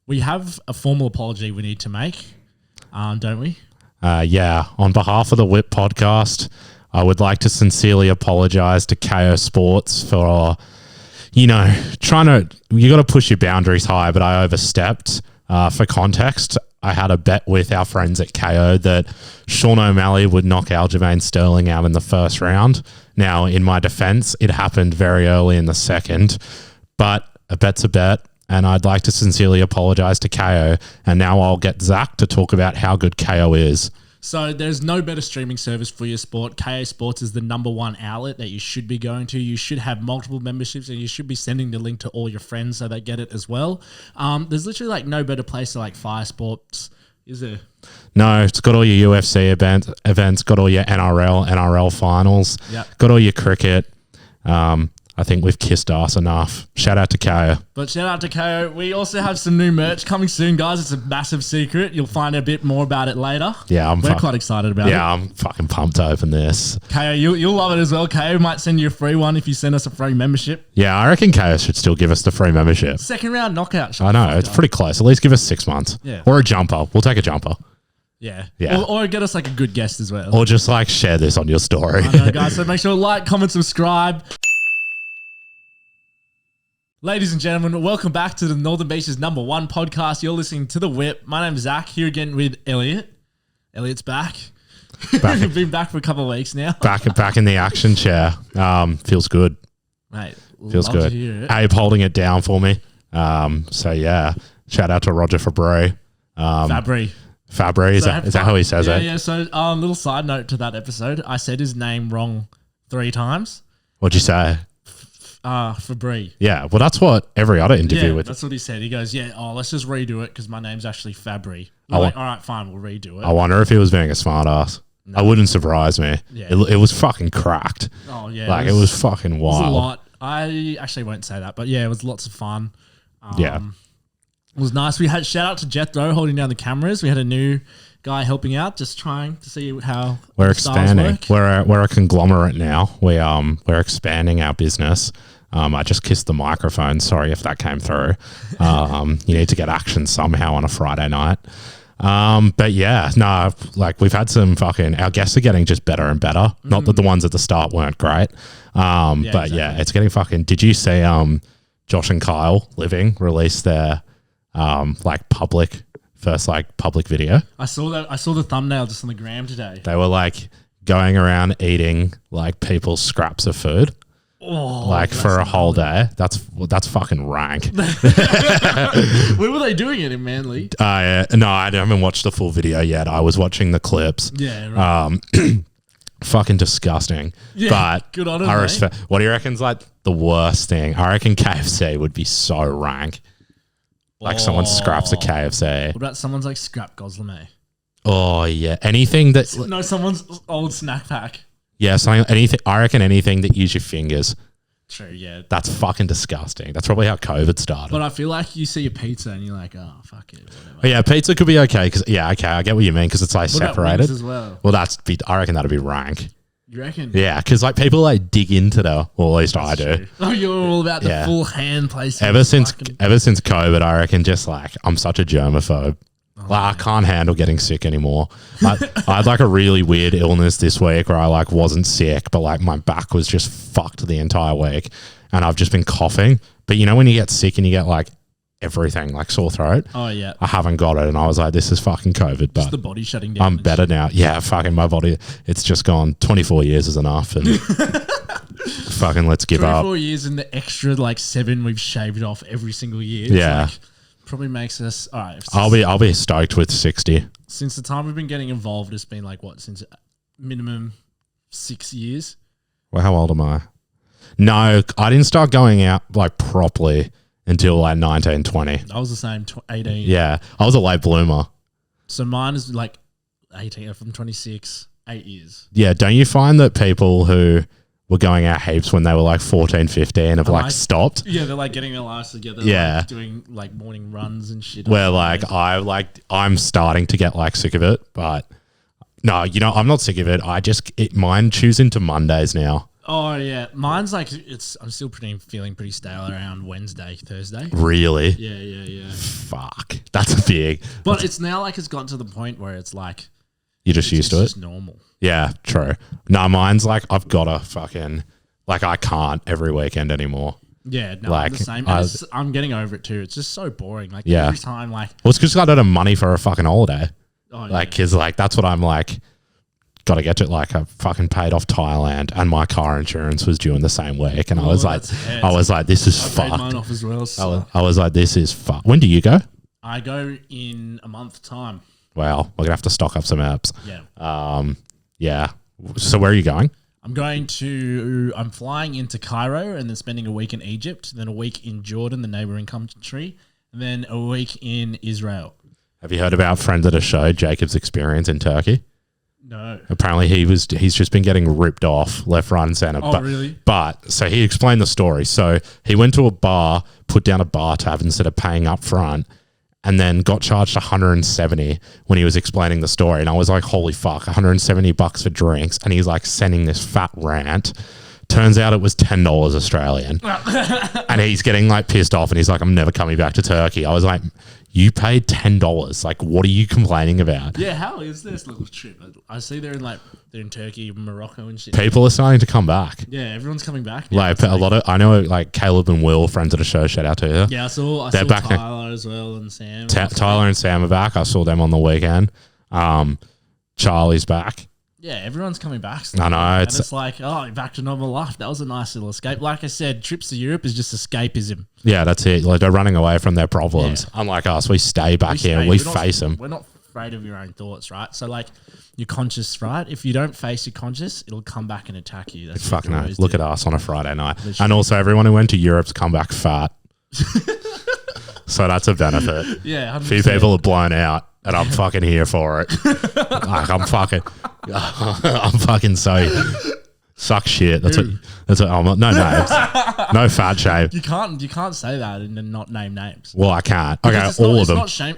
We have a formal apology we need to make, don't we? Yeah. On behalf of the Whip podcast, I would like to sincerely apologize to Kayo Sports for, you got to push your boundaries high, but I overstepped. For context, I had a bet with our friends at Kayo that Sean O'Malley would knock Aljamain Sterling out in the first round. Now, in my defense, it happened very early in the second, but a bet's a bet, and I'd like to sincerely apologize to Kayo. And now I'll get Zach to talk about how good Kayo is. So there's no better streaming service for your sport. Kayo Sports is the #1 outlet that you should be going to. You should have multiple memberships and you should be sending the link to all your friends so they get it as well. There's literally no better place to Fire Sports, is there? No, it's got all your UFC events, got all your NRL finals, got all your cricket. I think we've kissed ass enough. Shout out to Kayo. But shout out to Kayo. We also have some new merch coming soon, guys. It's a massive secret. You'll find a bit more about it later. Yeah, we're quite excited about it. Yeah, I'm fucking pumped to open this. Kayo, you'll love it as well. Kayo might send you a free one if you send us a free membership. Yeah, I reckon Kayo should still give us the free membership. Second round knockout. I know, it's pretty close. At least give us 6 months. Yeah. Or a jumper. We'll take a jumper. Yeah. Or get us a good guest as well. Or just share this on your story. I know, guys. So make sure to like, comment, subscribe. Ladies and gentlemen, welcome back to the Northern Beaches #1 podcast. You're listening to The Whip. My name's Zach, here again with Elliot. Elliot's back. We've been back for a couple of weeks now. Back in the action chair. Feels good. Mate, feels good. Abe holding it down for me. So yeah, shout out to Roger Fabry. Fabry, is that how he says it? Yeah. So little side note to that episode, I said his name wrong 3 times. What'd you say? Fabry. Yeah, well, that's what every other interview with. That's what he said. He goes, let's just redo it because my name's actually Fabry. All right, fine, we'll redo it. I wonder if he was being a smart ass. No. It wouldn't surprise me. Yeah. It was fucking cracked. Oh, yeah. It was fucking wild. It was a lot. I actually won't say that, but yeah, it was lots of fun. Yeah. It was nice. We had shout out to Jethro holding down the cameras. We had a new guy helping out, just trying to see how we're expanding. We're a conglomerate now. We're expanding our business. I just kissed the microphone. Sorry if that came through. You need to get action somehow on a Friday night. But yeah, no, we've had some our guests are getting just better and better. Not that the ones at the start weren't great. But exactly. Yeah, it's getting fucking. Did you see Josh and Kyle Living release their public video? I saw that. I saw the thumbnail just on the gram today. They were going around eating people's scraps of food. Oh, for a whole day. That's fucking rank. Where were they doing it in Manly? No, I haven't watched the full video yet. I was watching the clips. Yeah, right. Fucking disgusting. Yeah, but good on them, what do you reckon's the worst thing? I reckon KFC would be so rank. Someone scraps a KFC. What about someone's scrap Goslam? Oh yeah, anything that no, someone's old snack pack. Yeah, anything. I reckon anything that use your fingers. True, yeah. That's fucking disgusting. That's probably how COVID started. But I feel like you see a pizza and you're like, oh, fuck it, whatever. But yeah, pizza could be okay because I get what you mean because it's what separated as well. Well, I reckon that'd be rank. You reckon? Yeah, because people dig into the. Well, at least That's I do. True. Oh, you're all about the full hand placement. Ever since COVID, I reckon just I'm such a germaphobe. I can't handle getting sick anymore. I had a really weird illness this week where I wasn't sick, but my back was just fucked the entire week, and I've just been coughing. But when you get sick and you get everything sore throat. Oh yeah. I haven't got it, and I was like, this is fucking COVID. But just the body shutting down. I'm better now. Yeah, fucking my body. It's just gone. 24 years is enough, and fucking let's give up. 24 years and the extra 7 we've shaved off every single year. Yeah. Probably makes us all right. I'll be stoked with 60. Since the time we've been getting involved, it's been since minimum 6 years. Well, how old am I? No, I didn't start going out properly until 19, 20. I was the same, 18. Yeah, I was a late bloomer. So mine is 18 from 26, 8 years. Yeah, don't you find that people who were going out heaps when they were 14, 15 have stopped? Yeah, they're getting their lives together. Yeah. Doing morning runs and shit. Where I'm starting to get sick of it, but no, I'm not sick of it. Mine chews into Mondays now. Oh yeah, mine's like I'm still feeling pretty stale around Wednesday, Thursday. Really? Yeah. Fuck. That's big. But it's now like it's gotten to the point where it's like You're just used to it's it? just normal. Yeah, true. No, mine's like I've got to fucking like I can't every weekend anymore. Yeah, no, Like, I'm the same. And I'm getting over it too. It's just so boring. Like Yeah. every time, like Well, it's because I don't have money for a fucking holiday. oh, Like, cause like that's what I'm like. Got to get to. Like, I fucking paid off Thailand, and my car insurance was due in the same week, and I was like, this is I paid mine fucked. off as well. So I was like, this is fucked. When do you go? I go in a month's time. Wow, we're gonna have to stock up some apps. Yeah. Yeah. So where are you going? I'm flying into Cairo and then spending a week in Egypt, then a week in Jordan, the neighboring country, and then a week in Israel. Have you heard about friend of the show, Jacob's experience in Turkey? No. Apparently he's just been getting ripped off left, right and center. Oh, really? But so he explained the story. So he went to a bar, put down a bar tab instead of paying up front, and then got charged 170 when he was explaining the story. And I was like, holy fuck, 170 bucks for drinks. And he's like sending this fat rant. Turns out it was $10 Australian. And he's getting like pissed off and he's like, I'm never coming back to Turkey. I was like, you paid $10. Like, what are you complaining about? Yeah, how is this little trip? I see they're in Turkey, Morocco and shit. People are starting to come back. Yeah, everyone's coming back. Like a lot of, I know like Caleb and Will, friends of the show, shout out to you. Yeah, I saw back Tyler as well and Sam. Tyler and Sam are back. I saw them on the weekend. Charlie's back. Yeah, everyone's coming back. I know. It's like, oh, back to normal life. That was a nice little escape. Like I said, trips to Europe is just escapism. Yeah, that's it. Like they're running away from their problems. Yeah. Unlike us, we stay back here and we face them. We're not afraid of your own thoughts, right? So like your conscious, right? If you don't face your conscious, it'll come back and attack you. That's fucking no. Look at us on a Friday night. Literally. And also everyone who went to Europe's come back fat. So that's a benefit. Yeah, 100%. A few people are blown out. And I'm fucking here for it. Like I'm fucking so suck shit. That's what I'm not. No names, no fat shame. You can't say that and then not name names. Well, I can't. Okay, all of them. It's not shame.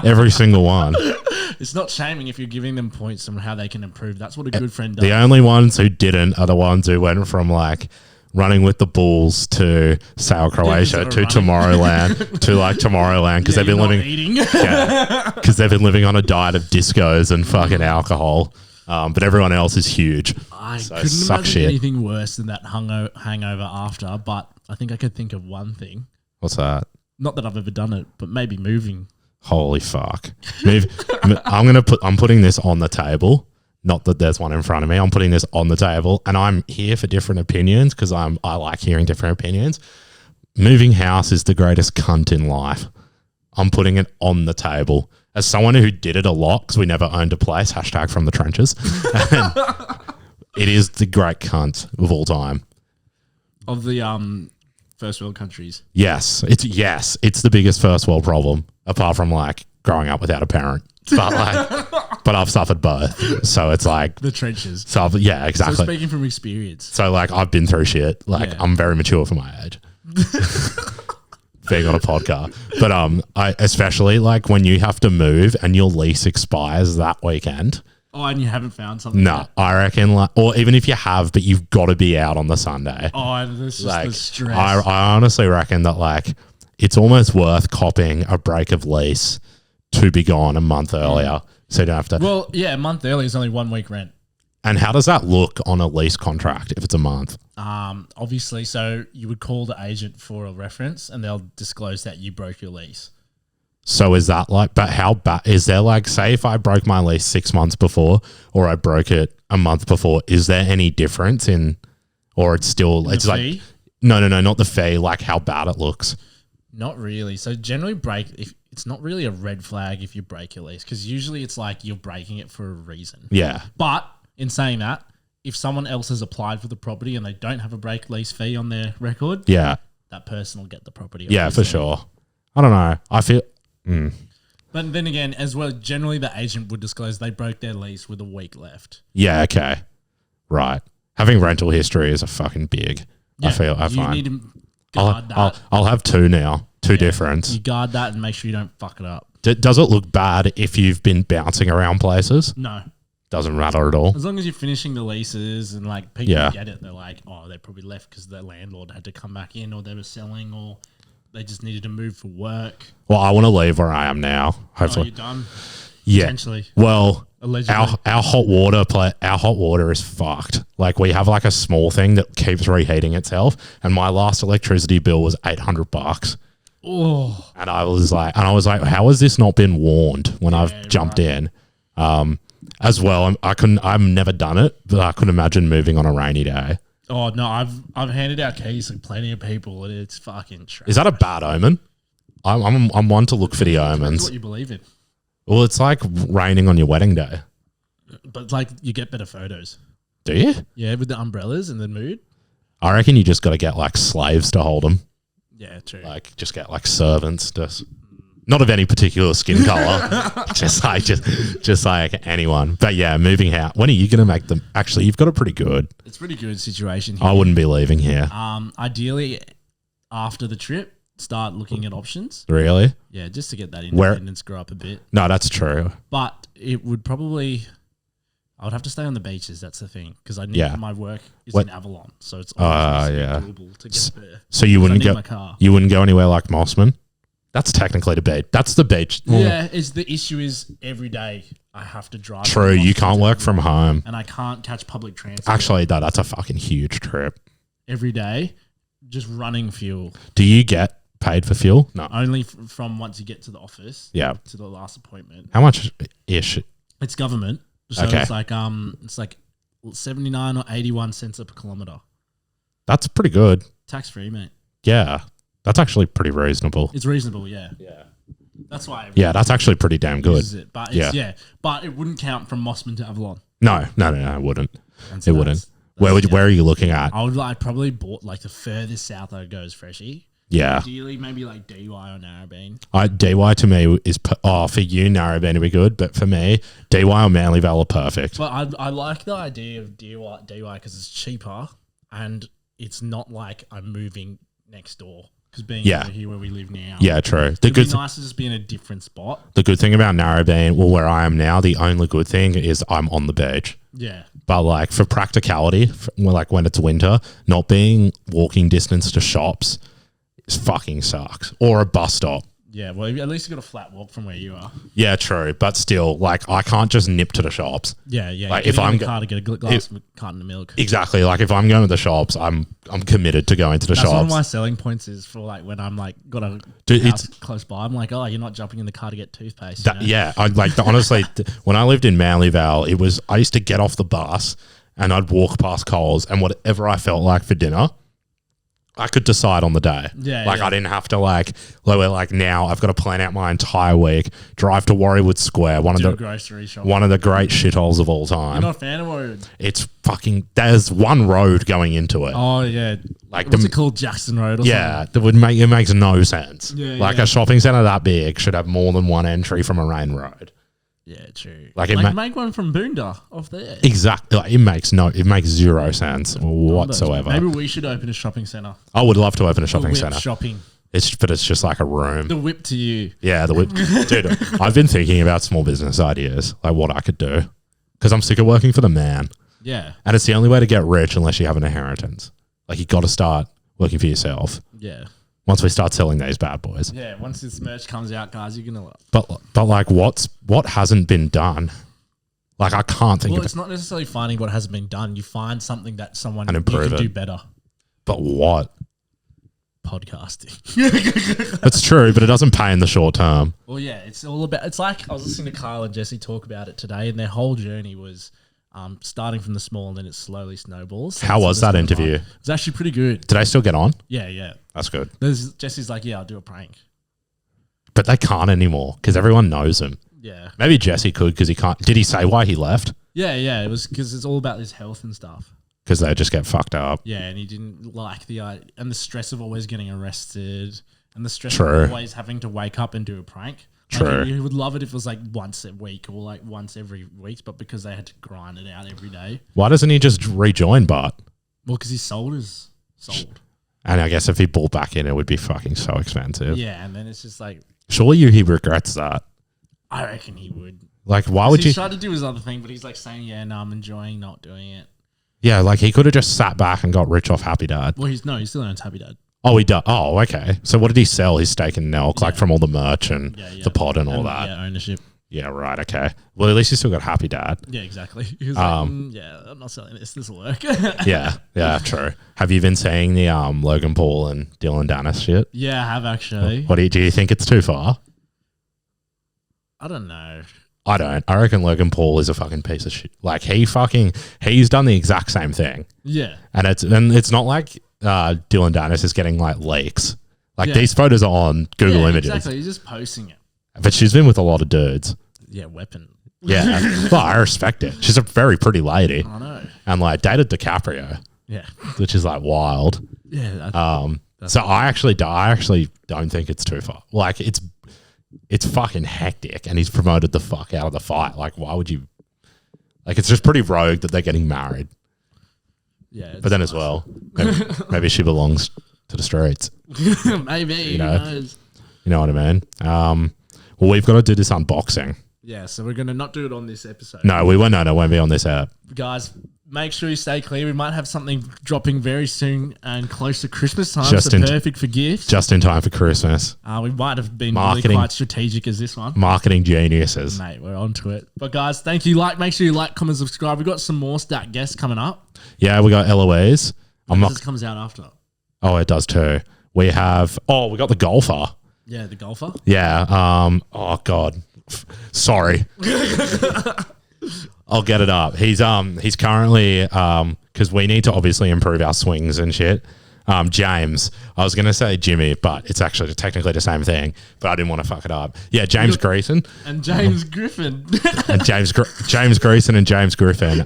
Every single one. It's not shaming if you're giving them points on how they can improve. That's what a good friend does. The only ones who didn't are the ones who went from like running with the Bulls to Sail Croatia to Tomorrowland to like Tomorrowland because they've been living because they've been living on a diet of discos and fucking alcohol. But everyone else is huge. I couldn't imagine anything worse than that hangover after. But I think I could think of one thing. What's that? Not that I've ever done it, but maybe moving. Holy fuck! I'm putting this on the table. Not that there's one in front of me. I'm putting this on the table and I'm here for different opinions because I like hearing different opinions. Moving house is the greatest cunt in life. I'm putting it on the table. As someone who did it a lot because we never owned a place, hashtag from the trenches. It is the great cunt of all time. Of the first world countries. Yes. It's the biggest first world problem apart from like growing up without a parent. But I've suffered both, so it's like the trenches. So yeah, exactly. So speaking from experience, so like I've been through shit. Like I'm very mature for my age. Being on a podcast, but I especially like when you have to move and your lease expires that weekend. Oh, and you haven't found something. No, I reckon like, or even if you have, but you've got to be out on the Sunday. Oh, and this is like, the stress. I honestly reckon that like it's almost worth copping a break of lease to be gone a month earlier. So you don't have to. Well, yeah, a month early is only 1 week rent. And how does that look on a lease contract if it's a month? Obviously, so you would call the agent for a reference and they'll disclose that you broke your lease. So is that like, but how bad is there like, say if I broke my lease 6 months before or I broke it a month before, is there any difference in, or it's still, it's like, fee? No, not the fee, like how bad it looks. Not really. So generally if it's not really a red flag if you break your lease because usually it's like you're breaking it for a reason. Yeah. But in saying that, if someone else has applied for the property and they don't have a break lease fee on their record, that person will get the property. Yeah, for sure. I don't know. I feel... But then again, as well, generally the agent would disclose they broke their lease with a week left. Yeah, okay. Right. Having rental history is a fucking big... Yeah, I find. Need to guard that. I'll have two now. Two different. You guard that and make sure you don't fuck it up. Does it look bad if you've been bouncing around places? No. Doesn't matter at all. As long as you're finishing the leases and like people Yeah. get it, they're like, oh, they probably left because the landlord had to come back in, or they were selling, or they just needed to move for work. Well, I want to leave where I am now. Oh, Hopefully, you're done. yeah. Potentially. Well, Allegedly. our hot water is fucked. Like we have like a small thing that keeps reheating itself, and my last electricity bill was $800. Oh, And I was like, how has this not been warned when I've jumped in? As well, I've never done it, but I couldn't imagine moving on a rainy day. oh no, I've handed out keys to plenty of people, and it's fucking trash. Is that a bad omen? I'm one to look for the That's omens. what you believe in. Well, it's like raining on your wedding day. But like, you get better photos. Do you? Yeah, with the umbrellas and the mood. I reckon you just got to get like slaves to hold them. Yeah, true. Like just get like servants, just not of any particular skin color, just like anyone. But yeah, moving out. When are you gonna make them? Actually, you've got it pretty good. It's a pretty good situation here. I wouldn't be leaving here. Ideally, after the trip, start looking at options. Really? Yeah, just to get that Where- independence grow up a bit. No, that's true. But it would probably, I would have to stay on the beaches. That's the thing, because I need Yeah. my work is What- in Avalon, so it's yeah. doable to get there. So you wouldn't I need go. my car. You wouldn't go anywhere like Mossman. That's technically the beach. That's the beach. Yeah, is the issue is every day I have to drive. True. from You Boston can't to work from home. and I can't catch public transport. Actually, that's a fucking huge trip. every day, just running fuel. Do you get paid for fuel? No. Only from once you get to the office. Yeah. To the last appointment. How much ish? It's government, so Okay. it's like 79 or 81 cents per kilometer. That's pretty good. Tax free, mate. Yeah. That's actually pretty reasonable. It's reasonable, yeah. Yeah. That's why. Yeah, that's actually pretty damn good. Uses it, but but it wouldn't count from Mossman to Avalon. No, it wouldn't. And so It wouldn't. that's- Where are you looking at? I would like probably bought like the furthest south I go is Freshie. Yeah. Ideally, maybe like DY or Narrabeen. DY to me is, for you, Narrabeen would be good, but for me, DY or Manly Vale are perfect. But I like the idea of DY because it's cheaper and it's not like I'm moving next door. Because being over here where we live now. Yeah, true. It'd be nice to just be in a different spot. The good thing about Narrabeen, well, where I am now, the only good thing is I'm on the beach. Yeah. But like for practicality, like when it's winter, not being walking distance to shops fucking sucks. Or a bus stop. Yeah, well, at least you got a flat walk from where you are. Yeah, true. But still, like I can't just nip to the shops. Yeah. Like if if I'm in the car to get a glass of carton of milk. Exactly. Like if I'm going to the shops, I'm committed to going to the That's shops. one of my selling points is for like when I'm like got a Dude, house close by. I'm like, oh, you're not jumping in the car to get toothpaste. You know? Yeah, I like honestly. When I lived in Manly Vale, I used to get off the bus and I'd walk past Coles, and whatever I felt like for dinner, I could decide on the day. Yeah, like yeah. I didn't have to like now I've got to plan out my entire week. Drive to Warriewood Square, one Do of the grocery shop. one of the great shitholes of all You're time. not a fan of Warriewood? It's fucking. There's one road going into it. Oh yeah, Like what's it called? Jackson Road. Or Yeah, that would make it makes no sense. Yeah, like yeah. a shopping center that big should have more than one entry from a main road. Yeah, true. Like, make one from Boonda off there. Exactly, like, it makes zero sense whatsoever. Maybe we should open a shopping center. I would love to open a The shopping whip center. shopping. It's just like a room. The whip to you. Yeah, the whip. Dude, I've been thinking about small business ideas, like what I could do, because I'm sick of working for the man, Yeah. and it's the only way to get rich unless you have an inheritance. Like you got to start working for yourself. Yeah. Once we start selling these bad boys. Yeah. Once this merch comes out, guys, you're gonna love. But like what hasn't been done? Like I can't think Well, of it's not necessarily finding what hasn't been done. You find something that someone And you improve can it. do better. But what? Podcasting. That's true, but it doesn't pay in the short term. Well, yeah, it's all about. It's like I was listening to Kyle and Jesse talk about it today, and their whole journey was starting from the small, and then it slowly snowballs. So How it's- was it's that been interview? fun. It was actually pretty good. Did I still get on? Yeah, yeah. That's good. Jesse's like, yeah, I'll do a prank. But they can't anymore because everyone knows him. Yeah, Maybe Jesse could because he can't. Did he say why he left? yeah. It was because it's all about his health and stuff. Because they just get fucked up. Yeah, and he didn't like and the stress of always getting arrested, and the stress True. of always having to wake up and do a prank. Like, True. he would love it if it was like once a week or like once every week, but because they had to grind it out every day. Why doesn't he just rejoin Bart? Well, because his soul is sold. And I guess if he bought back in, it would be fucking so expensive. Yeah, and then it's just like Surely he regrets that. I reckon he would. Like, why would He you? tried to do his other thing, but he's like saying, "Yeah, no, I'm enjoying not doing it." Yeah, like he could have just sat back and got rich off Happy Dad. Well, he still owns Happy Dad. Oh, he does. Oh, okay. So what did he sell? His stake in Nelk, like from all the merch and the pod and all that. Yeah, ownership. Yeah, right. Okay. Well, at least he's still got Happy Dad. Yeah, exactly. He was like, yeah, I'm not selling this. This will work. Yeah, true. Have you been seeing the Logan Paul and Dylan Dennis shit? Yeah, I have actually. What do you think it's too far? I don't know. I don't. I reckon Logan Paul is a fucking piece of shit. Like he's done the exact same thing. Yeah. And it's not like Dylan Dennis is getting like leaks. Like these photos are on Google Images. Exactly. He's just posting it. But she's been with a lot of dudes. Yeah, weapon. Yeah. Well, I respect it. She's a very pretty lady. I know. And like dated DiCaprio. Yeah. Which is like wild. Yeah. So I actually don't think it's too far. Like it's fucking hectic, and he's promoted the fuck out of the fight. Like, why would you? Like, it's just pretty rogue that they're getting married. Yeah. But then as well, maybe she belongs to the streets. Maybe. Who knows? Who knows? You know what I mean? Well, we've got to do this unboxing. Yeah, so we're going to not do it on this episode. No, we won't. No, it won't be on this app. Guys, make sure you stay clear. We might have something dropping very soon and close to Christmas time, perfect for gifts. Just in time for Christmas. We might have been really quite strategic as this one. Marketing geniuses. Mate, we're on to it. But guys, thank you. Make sure you like, comment, subscribe. We've got some more stat guests coming up. Yeah, we got Eloise. This comes out after. Oh, it does too. We got the golfer. Yeah, the golfer. Yeah. Oh God. Sorry. I'll get it up. He's currently because we need to obviously improve our swings and shit. James. I was gonna say Jimmy, but it's actually technically the same thing. But I didn't want to fuck it up. Yeah, James Greason and James Griffin and James Greason and James Griffin.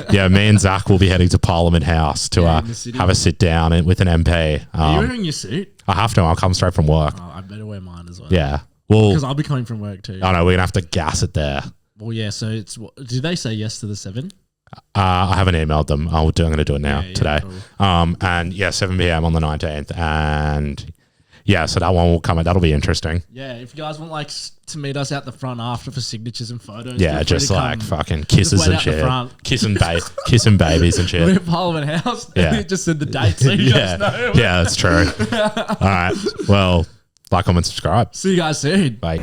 Yeah, me and Zach will be heading to Parliament House to have a sit down with an MP. Are you wearing your suit? I have to. I'll come straight from work. Oh, I better wear mine as well. Yeah. Well, because I'll be coming from work too. Oh no, we're gonna have to gas it there. Well, yeah. So did they say yes to the 7? I haven't emailed them. I'm going to do it now today. Cool. And yeah, 7 p.m. on the 19th, and yeah, so that one will come. That'll be interesting. Yeah, if you guys want to meet us out the front after for signatures and photos. Yeah, just like fucking kisses and shit, kissing babies and shit. We're at Parliament House. Yeah, just said the date so you guys know. Yeah, that's true. All right, well, like, comment, subscribe. See you guys soon. Bye.